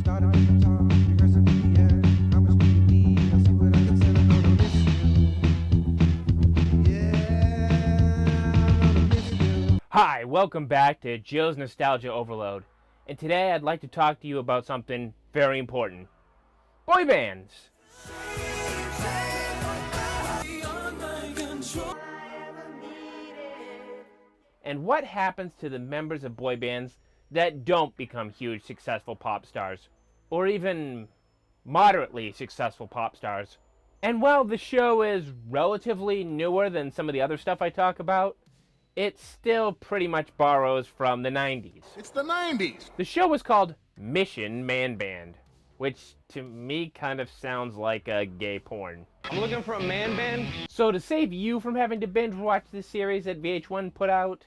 Hi, welcome back to Jill's Nostalgia Overload, and today I'd like to talk to you about something very important. Boy bands! And what happens to the members of boy bands that don't become huge successful pop stars, or even moderately successful pop stars? And while the show is relatively newer than some of the other stuff I talk about, it still pretty much borrows from the 90s. It's the 90s! The show was called Mission Man Band, which to me kind of sounds like a gay porn. I'm looking for a man band. So to save you from having to binge watch this series that VH1 put out,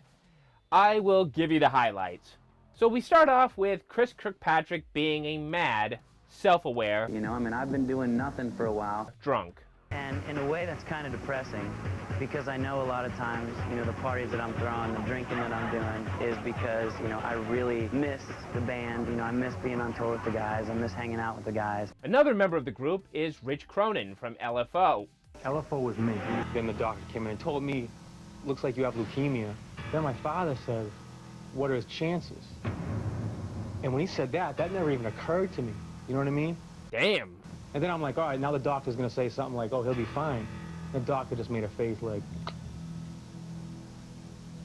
I will give you the highlights. So we start off with Chris Kirkpatrick being a mad, self-aware, I've been doing nothing for a while. drunk. And in a way that's kind of depressing because I know a lot of times, the parties that I'm throwing, the drinking that I'm doing is because, I really miss the band. I miss being on tour with the guys. I miss hanging out with the guys. Another member of the group is Rich Cronin from LFO. LFO was me. Then the doctor came in and told me, looks like you have leukemia. Then my father said, what are his chances? And when he said that never even occurred to me. You know what I mean? Damn. And then I'm like, all right, now the doctor's gonna say something like, oh, he'll be fine. The doctor just made a face like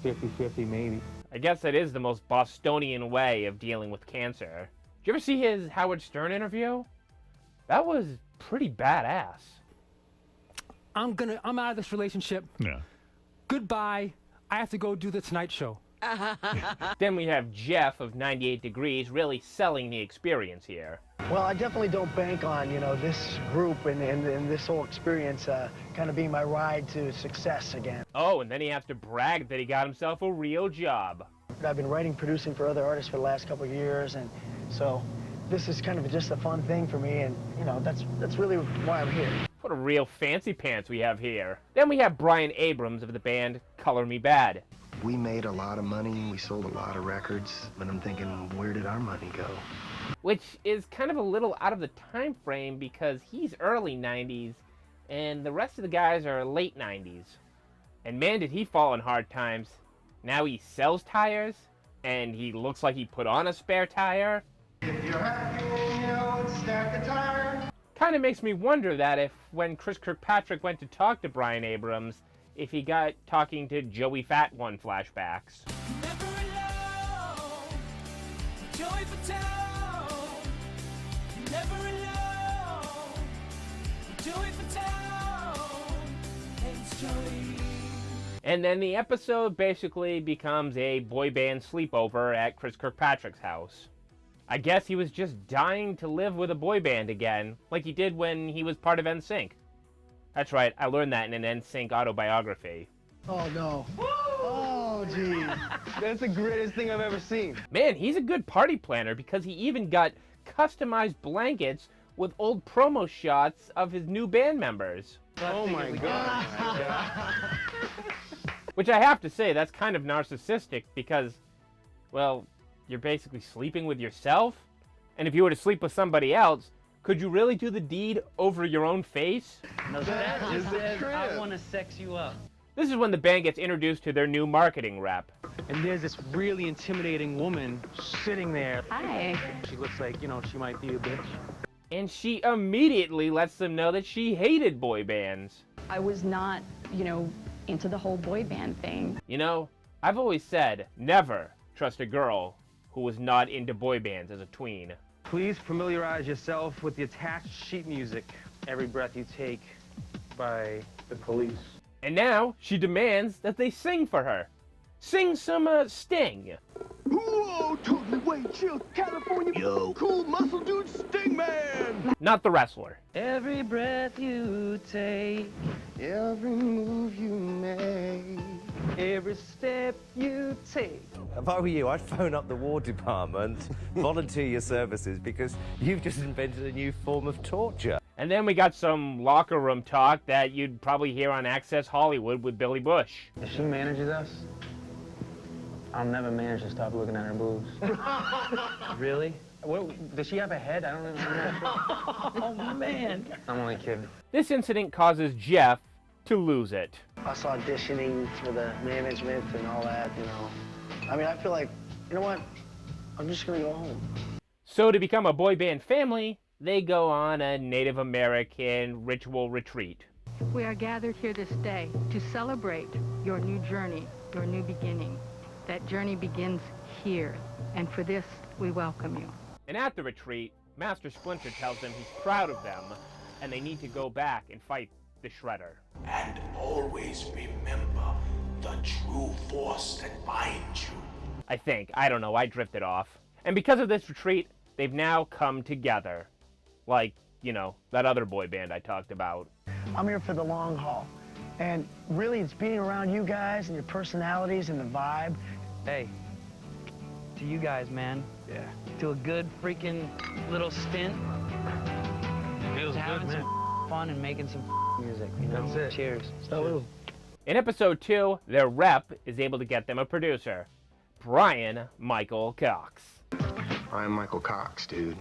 50-50 maybe. I guess that is the most Bostonian way of dealing with cancer. Did you ever see his Howard Stern interview? That was pretty badass. I'm out of this relationship. Yeah. Goodbye. I have to go do the Tonight Show. Then we have Jeff of 98 Degrees really selling the experience here. Well, I definitely don't bank on, this group and this whole experience kind of being my ride to success again. Oh, and then he has to brag that he got himself a real job. I've been writing, producing for other artists for the last couple of years, and so this is kind of just a fun thing for me, and, that's really why I'm here. What a real fancy pants we have here. Then we have Bryan Abrams of the band Color Me Bad. We made a lot of money, we sold a lot of records, but I'm thinking, where did our money go? Which is kind of a little out of the time frame because he's early 90s and the rest of the guys are late 90s. And man, did he fall in hard times. Now he sells tires and he looks like he put on a spare tire. If you're happy, stack a tire. Kind of makes me wonder that if when Chris Kirkpatrick went to talk to Bryan Abrams, if he got talking to Joey Fat One flashbacks. Never alone, Joey Fatone. Never alone, Joey Fatone. Thanks, Joey. And then the episode basically becomes a boy band sleepover at Chris Kirkpatrick's house. I guess he was just dying to live with a boy band again, like he did when he was part of NSYNC. That's right, I learned that in an NSYNC autobiography. Oh, no. Oh, gee. That's the greatest thing I've ever seen. Man, he's a good party planner because he even got customized blankets with old promo shots of his new band members. Oh my God. Which I have to say, that's kind of narcissistic because, well, you're basically sleeping with yourself? And if you were to sleep with somebody else, could you really do the deed over your own face? No, that just says, I want to sex you up. This is when the band gets introduced to their new marketing rep. And there's this really intimidating woman sitting there. Hi. She looks like, she might be a bitch. And she immediately lets them know that she hated boy bands. I was not, into the whole boy band thing. I've always said, never trust a girl who was not into boy bands as a tween. Please familiarize yourself with the attached sheet music, Every Breath You Take by The Police. And now she demands that they sing for her. Sing some Sting. Whoa, totally way chill, California. Yo, cool muscle dude, Sting Man. Not the wrestler. Every breath you take, Every move you make, every step you take. If I were you, I'd phone up the War Department, volunteer your services, because you've just invented a new form of torture. And then we got some locker room talk that you'd probably hear on Access Hollywood with Billy Bush. If she manages us, I'll never manage to stop looking at her boobs. Really? What, does she have a head? I don't know. Oh, man. I'm only kidding. This incident causes Jeff to lose it. Us auditioning for the management and all that, you know. I mean, I feel like, you know what? I'm just gonna go home. So to become a boy band family, they go on a Native American ritual retreat. We are gathered here this day to celebrate your new journey, your new beginning. That journey begins here, and for this, we welcome you. And at the retreat, Master Splinter tells them he's proud of them, and they need to go back and fight the Shredder. And always remember the true force that binds you. I think. I don't know. I drifted off. And because of this retreat, they've now come together. Like, you know, that other boy band I talked about. I'm here for the long haul. And really, it's being around you guys and your personalities and the vibe. Hey, to you guys, man. Yeah. To a good freaking little stint. Feels having good, man. some fun and making some music, you know? That's it. Cheers. Salud. In episode 2, their rep is able to get them a producer, Bryan Michael Cox. Bryan Michael Cox, dude.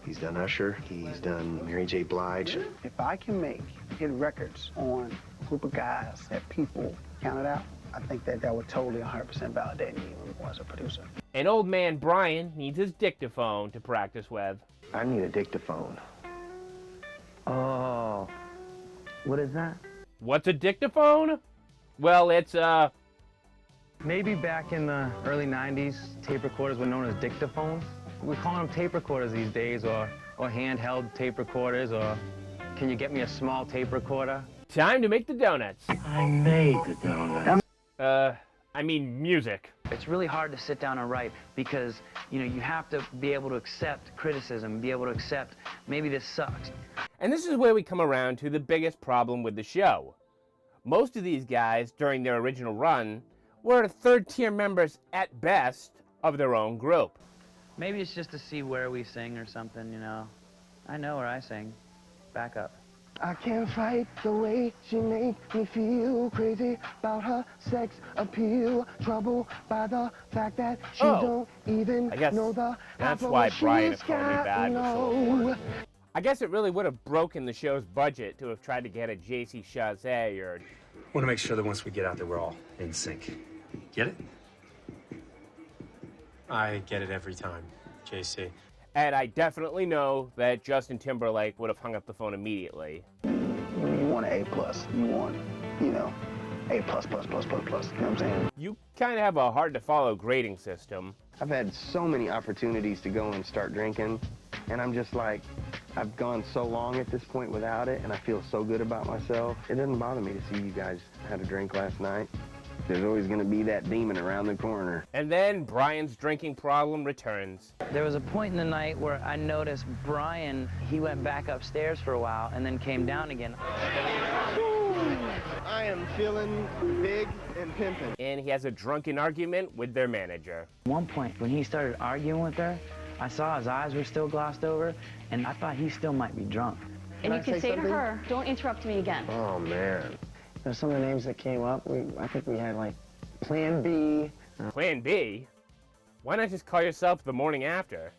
He's done Usher, he's done Mary J. Blige. If I can make hit records on a group of guys that people counted out, I think that would totally 100% validate me as a producer. And old man Bryan needs his dictaphone to practice with. I need a dictaphone. Oh, what is that? What's a dictaphone? Well, it's Maybe back in the early 90s, tape recorders were known as dictaphones. We're calling them tape recorders these days, or handheld tape recorders, or can you get me a small tape recorder? Time to make the donuts. I made the donut. I mean music. It's really hard to sit down and write because, you know, you have to be able to accept criticism, be able to accept maybe this sucks. And this is where we come around to the biggest problem with the show. Most of these guys, during their original run, were third-tier members at best of their own group. Maybe it's just to see where we sing or something, you know. I know where I sing. Back up. I can't fight the way she make me feel crazy about her sex appeal. Trouble by the fact that she don't even know the that's half of why what Bryan she's and Cronin got, Bad was so no. important. I guess it really would have broken the show's budget to have tried to get a J.C. Chazé or... Want to make sure that once we get out there, we're all in sync. Get it? I get it every time, JC. And I definitely know that Justin Timberlake would have hung up the phone immediately. You want an A+. You want, you know, A+++++. You know what I'm saying? You kind of have a hard-to-follow grading system. I've had so many opportunities to go and start drinking, and I'm just like, I've gone so long at this point without it, and I feel so good about myself. It doesn't bother me to see you guys had a drink last night. There's always going to be that demon around the corner. And then Bryan's drinking problem returns. There was a point in the night where I noticed Bryan, he went back upstairs for a while and then came down again. I am feeling big and pimping. And he has a drunken argument with their manager. At one point, when he started arguing with her, I saw his eyes were still glossed over, and I thought he still might be drunk. And you can say to her, don't interrupt me again. Oh, man. There's some of the names that came up. I think we had like Plan B. Plan B? Why not just call yourself the morning after?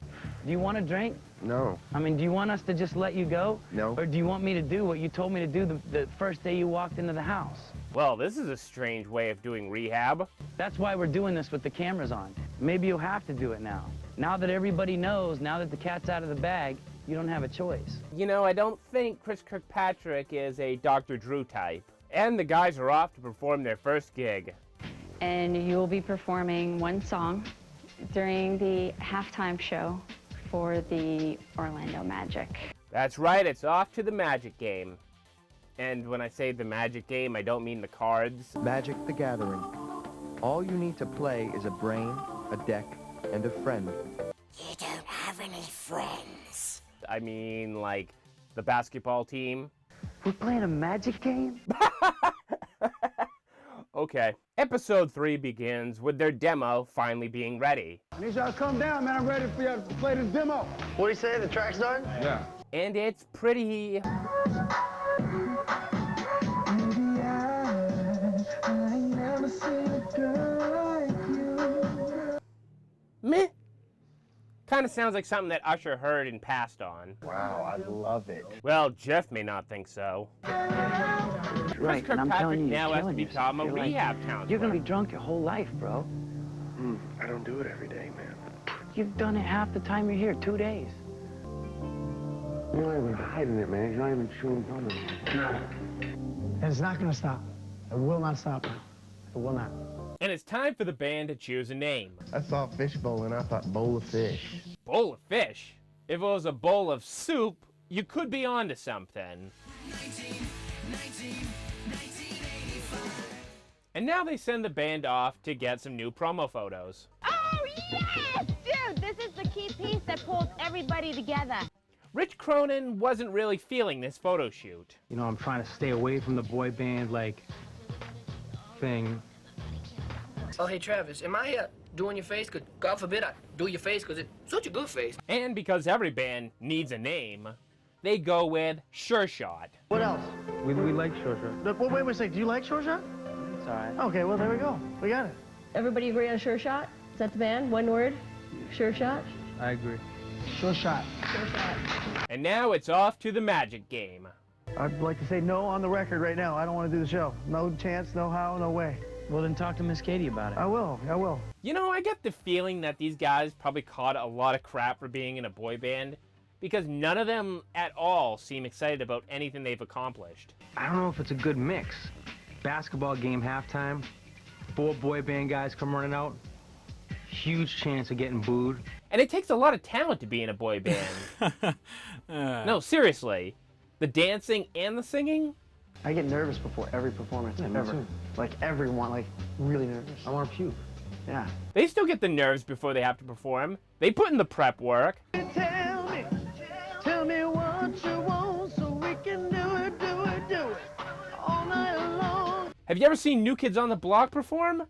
Do you want a drink? No. I mean, do you want us to just let you go? No. Or do you want me to do what you told me to do the first day you walked into the house? Well, this is a strange way of doing rehab. That's why we're doing this with the cameras on. Maybe you'll have to do it now. Now that everybody knows, now that the cat's out of the bag, you don't have a choice. You know, I don't think Chris Kirkpatrick is a Dr. Drew type. And the guys are off to perform their first gig. And you'll be performing one song during the halftime show for the Orlando Magic. That's right, it's off to the Magic game. And when I say the Magic game, I don't mean the cards. Magic the Gathering. All you need to play is a brain, a deck, and a friend. You don't have any friends. I mean, like, the basketball team. We're playing a Magic game? Okay. Episode 3 begins with their demo finally being ready. I need y'all to come down, man. I'm ready for y'all to play this demo. What do you say? The track's done? Yeah. And it's pretty... meh. Kind of sounds like something that Usher heard and passed on. Wow, I love it. Well, Jeff may not think so. Right, and I'm telling you, now you're has to killing be yourself. become a You're like- rehab counselor. You're gonna be drunk your whole life, bro. I don't do it every day, man. You've done it half the time you're here, 2 days. You're not even hiding it, man. You're not even chewing gum anymore. And it's not going to stop. It will not stop. It will not. And it's time for the band to choose a name. I saw fishbowl and I thought bowl of fish. Bowl of fish? If it was a bowl of soup, you could be onto something. And now they send the band off to get some new promo photos. Oh, yes! Dude, this is the key piece that pulls everybody together. Rich Cronin wasn't really feeling this photo shoot. You know, I'm trying to stay away from the boy band, like, thing. Oh, hey, Travis, am I doing your face? Because God forbid I do your face, because it's such a good face. And because every band needs a name, they go with Sure Shot. What else? We like Sure Shot. Wait a second. Do you like Sure Shot? It's all right. Okay, well, there we go. We got it. Everybody agree on Sure Shot? Is that the band? One word? Sure Shot? I agree. Sure Shot. Sure Shot. And now it's off to the magic game. I'd like to say no on the record right now. I don't want to do the show. No chance, no how, no way. Well, then talk to Miss Katie about it. I will. You know, I get the feeling that these guys probably caught a lot of crap for being in a boy band because none of them at all seem excited about anything they've accomplished. I don't know if it's a good mix. Basketball game halftime, 4 boy band guys come running out, huge chance of getting booed. And it takes a lot of talent to be in a boy band. No, seriously. The dancing and the singing? I get nervous before every performance ever. Like everyone, like really nervous. I want to puke. Yeah. They still get the nerves before they have to perform. They put in the prep work. Tell me what you want so we can do it all night long. Have you ever seen New Kids on the Block perform?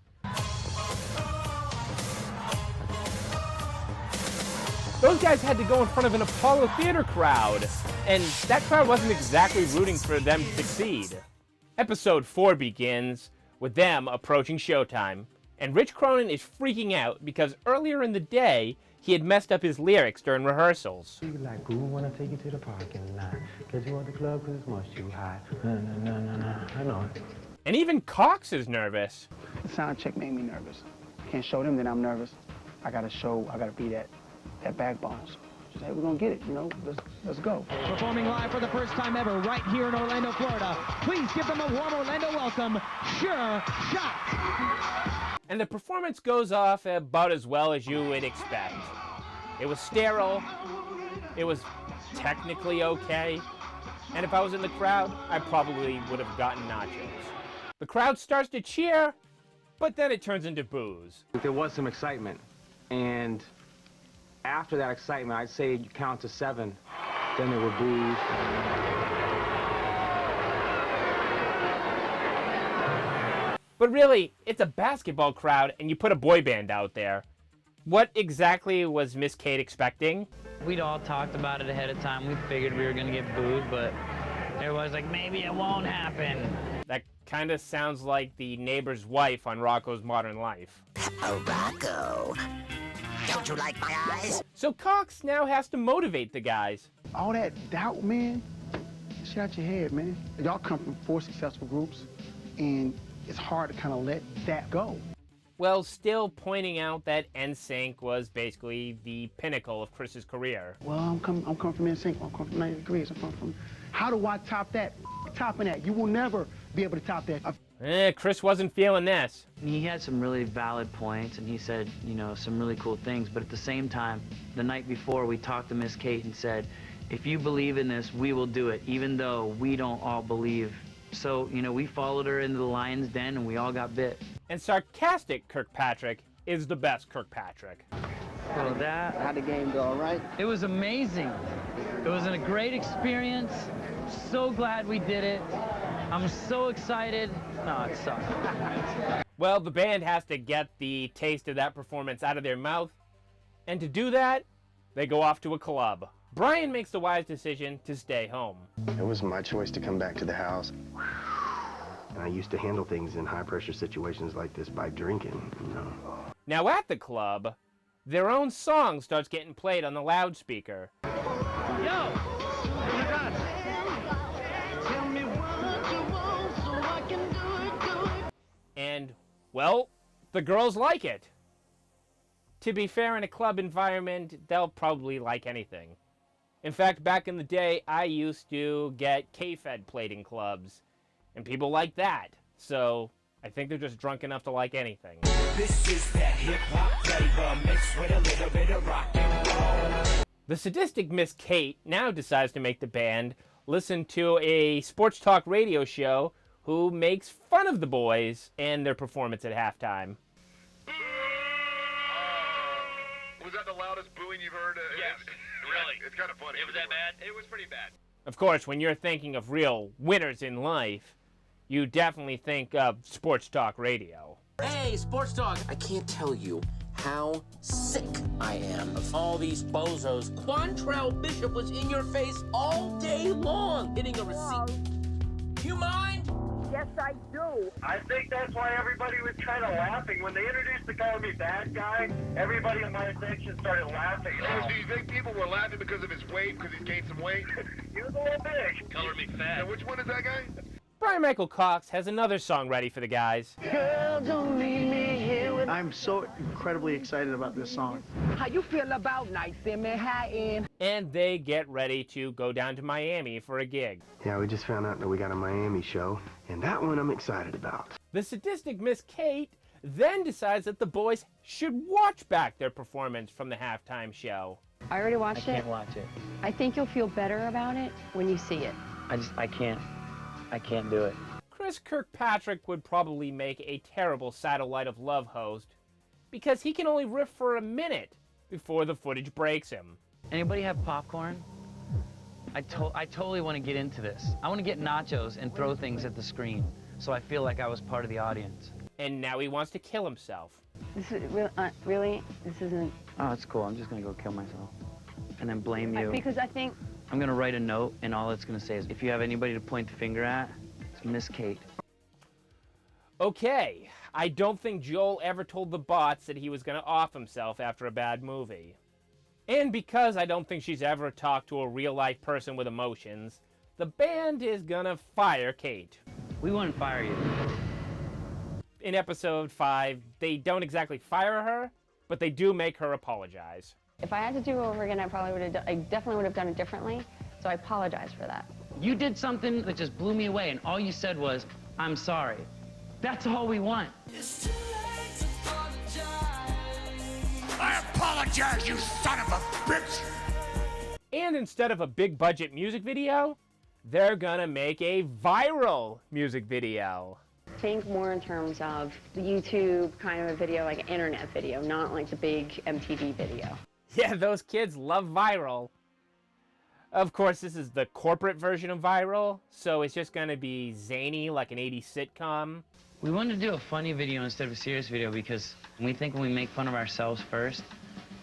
Those guys had to go in front of an Apollo Theater crowd, and that crowd wasn't exactly rooting for them to succeed. Episode 4 begins with them approaching showtime, and Rich Cronin is freaking out because earlier in the day, he had messed up his lyrics during rehearsals. You like, who wanna take you to the parking lot? Cause you want the club cause it's much too high. No, I know it. And even Cox is nervous. The sound check made me nervous. I can't show them that I'm nervous. I gotta be that backbone. Just, hey, we're gonna get it, you know, let's go. Performing live for the first time ever right here in Orlando, Florida. Please give them a warm Orlando welcome, Sure Shot. And the performance goes off about as well as you would expect. It was sterile. It was technically okay. And if I was in the crowd, I probably would have gotten nachos. The crowd starts to cheer, but then it turns into boos. There was some excitement, and after that excitement, I'd say you count to 7, then there were boos. But really, it's a basketball crowd and you put a boy band out there. What exactly was Miss Kate expecting? We'd all talked about it ahead of time. We figured we were gonna get booed, but everybody's like, maybe it won't happen. That kind of sounds like the neighbor's wife on Rocco's Modern Life. Oh, Rocco. Don't you like my eyes? So Cox now has to motivate the guys. All that doubt, man, shit out your head, man. Y'all come from 4 successful groups, and it's hard to kind of let that go. Well, still pointing out that NSYNC was basically the pinnacle of Chris's career. Well, I'm coming from NSYNC. I'm coming from 90 Degrees. I'm coming from... How do I top that? Topping that. You will never be able to top that. Chris wasn't feeling this. He had some really valid points, and he said, you know, some really cool things. But at the same time, the night before, we talked to Miss Kate and said, if you believe in this, we will do it, even though we don't all believe. So, you know, we followed her into the lion's den, and we all got bit. And sarcastic Kirkpatrick is the best Kirkpatrick. So How'd the game go, all right? It was amazing. It was a great experience. So glad we did it. I'm so excited. No, it sucked. Well, the band has to get the taste of that performance out of their mouth. And to do that, they go off to a club. Bryan makes the wise decision to stay home. It was my choice to come back to the house. And I used to handle things in high-pressure situations like this by drinking, you know. Now at the club, their own song starts getting played on the loudspeaker. Yo! And, well, the girls like it. To be fair, in a club environment, they'll probably like anything. In fact, back in the day, I used to get K-Fed played in clubs, and people like that. So, I think they're just drunk enough to like anything. This is that hip-hop flavor mixed with a little bit of rock and roll. The sadistic Miss Kate now decides to make the band listen to a sports talk radio show who makes fun of the boys and their performance at halftime. Was that the loudest booing you've heard? Yes, really. It's kind of funny. It was that bad? It was pretty bad. Of course, when you're thinking of real winners in life, you definitely think of sports talk radio. Hey, Sports Talk! I can't tell you how sick I am of all these bozos. Quantrell Bishop was in your face all day long, hitting a receipt. You mind? Yes, I do. I think that's why everybody was kind of laughing. When they introduced the guy with bad guy, everybody in my section started laughing. Oh, do you think people were laughing because of his weight, because he's gained some weight? He was a little big. Color me fat. And which one is that guy? Brian Michael Cox has another song ready for the guys. Girl, don't leave me here with... I'm so incredibly excited about this song. How you feel about nights in Manhattan? And they get ready to go down to Miami for a gig. Yeah, we just found out that we got a Miami show, and that one I'm excited about. The sadistic Miss Kate then decides that the boys should watch back their performance from the halftime show. I already watched it. I can't watch it. I think you'll feel better about it when you see it. I can't do it. Chris Kirkpatrick would probably make a terrible Satellite of Love host because he can only riff for a minute before the footage breaks him. Anybody have popcorn? I totally want to get into this. I want to get nachos and throw things at the screen so I feel like I was part of the audience. And now he wants to kill himself. This is really, this isn't... Oh, it's cool. I'm just going to go kill myself and then blame you. Because I think... I'm going to write a note, and all it's going to say is, if you have anybody to point the finger at, it's Miss Kate. Okay, I don't think Joel ever told the bots that he was going to off himself after a bad movie. And because I don't think she's ever talked to a real-life person with emotions, the band is going to fire Kate. We wouldn't fire you. In episode 5, they don't exactly fire her, but they do make her apologize. If I had to do it over again, I definitely would have done it differently, so I apologize for that. You did something that just blew me away, and all you said was, I'm sorry. That's all we want. I apologize, you son of a bitch! And instead of a big budget music video, they're gonna make a viral music video. Think more in terms of the YouTube kind of a video, like an internet video, not like the big MTV video. Yeah, those kids love viral. Of course, this is the corporate version of viral, so it's just gonna be zany like an 80s sitcom. We wanted to do a funny video instead of a serious video because we think when we make fun of ourselves first,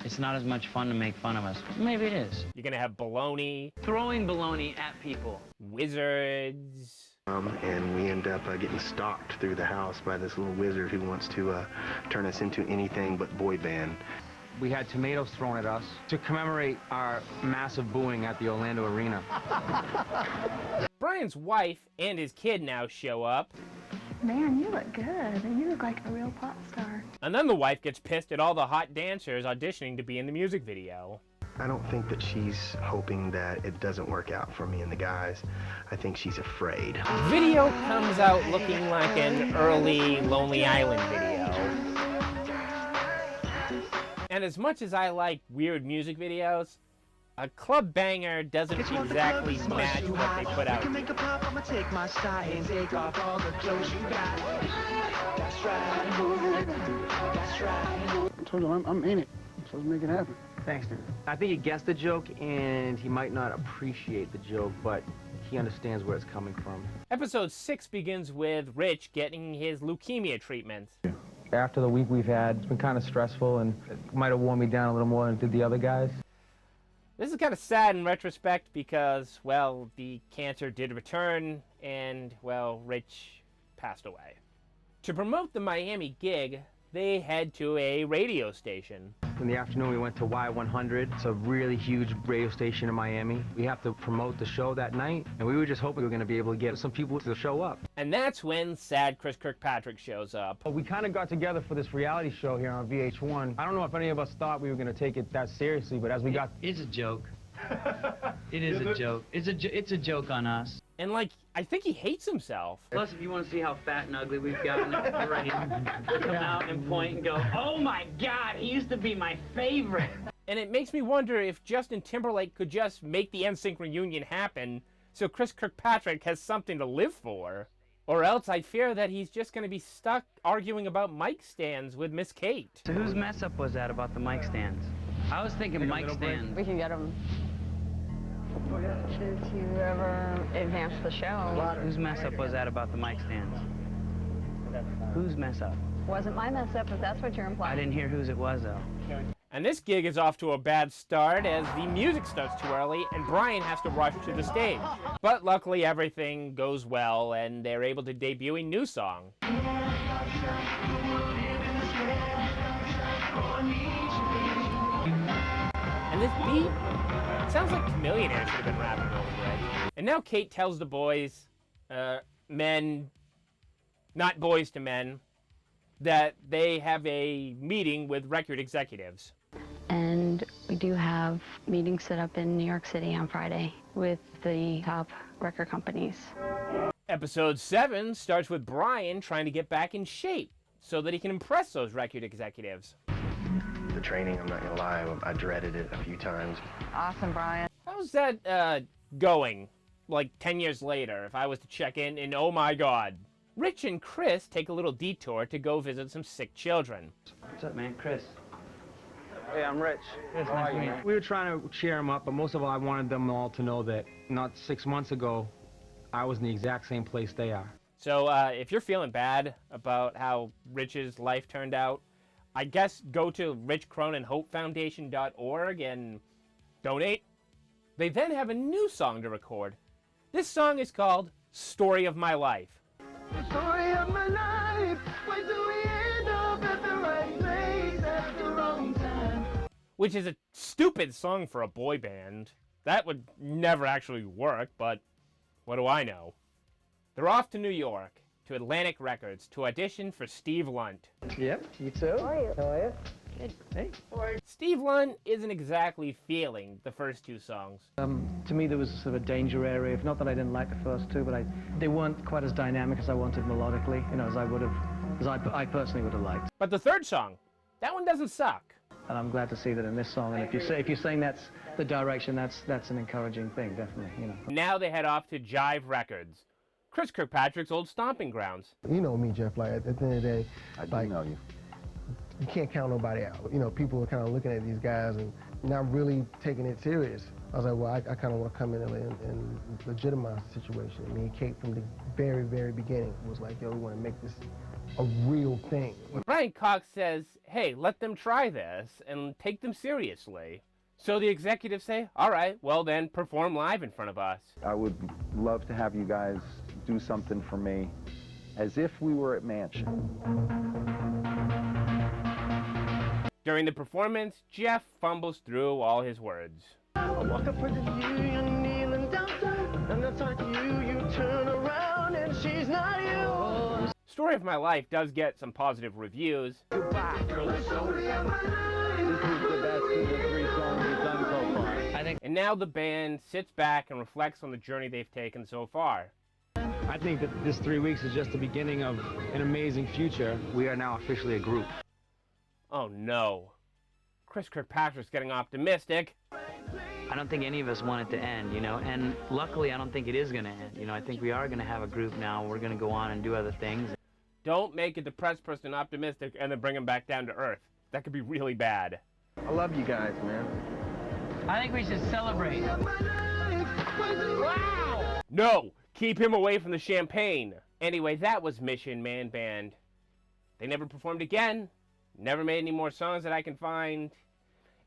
it's not as much fun to make fun of us. Maybe it is. You're gonna have baloney. Throwing baloney at people. Wizards. And we end up getting stalked through the house by this little wizard who wants to turn us into anything but boy band. We had tomatoes thrown at us to commemorate our massive booing at the Orlando Arena. Brian's wife and his kid now show up. Man, you look good. You look like a real pop star. And then the wife gets pissed at all the hot dancers auditioning to be in the music video. I don't think that she's hoping that it doesn't work out for me and the guys. I think she's afraid. Video comes out looking like an early Lonely Island video. And as much as I like weird music videos, a club banger doesn't exactly match what they put out. Make a pop, I'ma take my style and take off all the clothes you got. That's right, that's right. I told you, I'm in it. I'm supposed to make it happen. Thanks, dude. I think he gets the joke, and he might not appreciate the joke, but he understands where it's coming from. Episode 6 begins with Rich getting his leukemia treatment. After the week we've had, it's been kind of stressful, and it might have worn me down a little more than it did the other guys. This is kind of sad in retrospect because, well, the cancer did return, and, well, Rich passed away. To promote the Miami gig, they head to a radio station. In the afternoon, we went to Y100. It's a really huge radio station in Miami. We have to promote the show that night, and we were just hoping we were going to be able to get some people to show up. And that's when sad Chris Kirkpatrick shows up. We kind of got together for this reality show here on VH1. I don't know if any of us thought we were going to take it that seriously, but as we got... It's a joke. It is a joke. It's a joke on us. And, like, I think he hates himself. Plus, if you want to see how fat and ugly we've gotten, you're ready to come out and point and go, oh my God, he used to be my favorite. And it makes me wonder if Justin Timberlake could just make the NSYNC reunion happen so Chris Kirkpatrick has something to live for. Or else I fear that he's just going to be stuck arguing about mic stands with Miss Kate. So whose mess up was that about the mic stands? I was thinking mic stands. We can get them. If you ever advance the show. Whose mess up was that about the mic stands? Whose mess up? Wasn't my mess up, if that's what you're implying. I didn't hear whose it was, though. And this gig is off to a bad start as the music starts too early and Bryan has to rush to the stage. But luckily everything goes well and they're able to debut a new song. And this beat sounds like Chameleonaire should have been rapping over it. And now Kate tells the boys, men, not boys to men, that they have a meeting with record executives. And we do have meetings set up in New York City on Friday with the top record companies. Episode 7 starts with Bryan trying to get back in shape so that he can impress those record executives. The training, I'm not gonna lie, I dreaded it a few times. Awesome, Bryan. How's that going, like 10 years later, if I was to check in and oh my God? Rich and Chris take a little detour to go visit some sick children. What's up, man? Chris. Hey, I'm Rich. Chris, nice to meet you. We were trying to cheer them up, but most of all, I wanted them all to know that not 6 months ago, I was in the exact same place they are. So if you're feeling bad about how Rich's life turned out, I guess go to richcroninhopefoundation.org and donate. They then have a new song to record. This song is called Story of My Life. The story of my life. Why do we end up at the right place at the wrong time? Which is a stupid song for a boy band. That would never actually work, but what do I know? They're off to New York, to Atlantic Records, to audition for Steve Lunt. Yep, you too. How are you? How are you? Good. Hey. Steve Lunt isn't exactly feeling the first two songs. To me, there was sort of a danger area. Not that I didn't like the first two, but they weren't quite as dynamic as I wanted melodically, you know, as I would have, as I personally would have liked. But the third song, that one doesn't suck. And I'm glad to see that in this song. And if you're saying that's the direction, that's an encouraging thing, definitely. You know. Now they head off to Jive Records, Chris Kirkpatrick's old stomping grounds. You know me, Jeff. Like at the end of the day, I do know you. You can't count nobody out. You know, people are kind of looking at these guys and not really taking it serious. I was like, well, I kind of want to come in and legitimize the situation. I mean, Kate from the very, very beginning was like, yo, we want to make this a real thing. Brian Cox says, hey, let them try this and take them seriously. So the executives say, all right, well then perform live in front of us. I would love to have you guys do something for me as if we were at Mansion. During the performance, Jeff fumbles through all his words. I walk up with you, you're kneeling down, and that's like you turn around and she's not you. Story of My Life does get some positive reviews. Goodbye, girl. The story of my life. This is the best of the 3 songs we've done so far. And now the band sits back and reflects on the journey they've taken so far. I think that this 3 weeks is just the beginning of an amazing future. We are now officially a group. Oh no. Chris Kirkpatrick's getting optimistic. I don't think any of us want it to end, you know, and luckily I don't think it is going to end. You know, I think we are going to have a group now. We're going to go on and do other things. Don't make a depressed person optimistic and then bring him back down to earth. That could be really bad. I love you guys, man. I think we should celebrate. Wow! No! Keep him away from the champagne. Anyway, that was Mission Man Band. They never performed again, never made any more songs that I can find,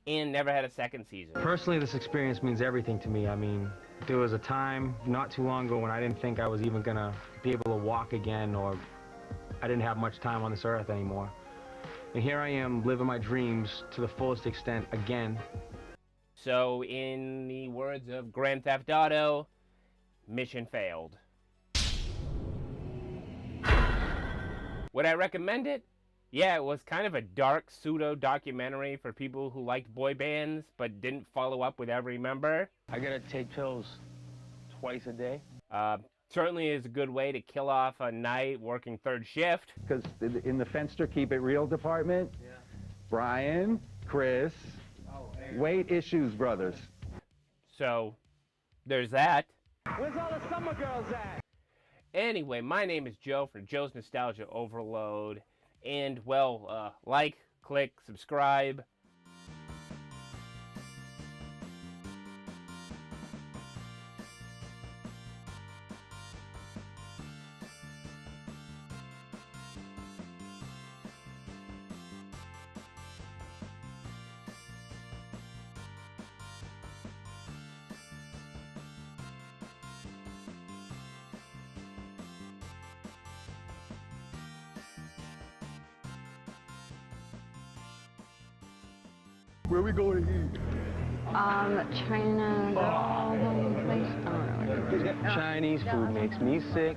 and never had a second season. Personally, this experience means everything to me. I mean, there was a time not too long ago when I didn't think I was even gonna be able to walk again, or I didn't have much time on this earth anymore. And here I am living my dreams to the fullest extent again. So, in the words of Grand Theft Auto, mission failed. Would I recommend it? Yeah, it was kind of a dark pseudo-documentary for people who liked boy bands but didn't follow up with every member. I gotta take pills twice a day. Certainly is a good way to kill off a night working third shift. Because in the Fenster Keep It Real department, Bryan, Chris, weight issues, brothers. So, there's that. Where's all the summer girls at? Anyway, my name is Joe for Joe's Nostalgia Overload. And, well, like, click, subscribe. Where we going to eat? China, they're all over the place. I don't know. Chinese food makes me sick.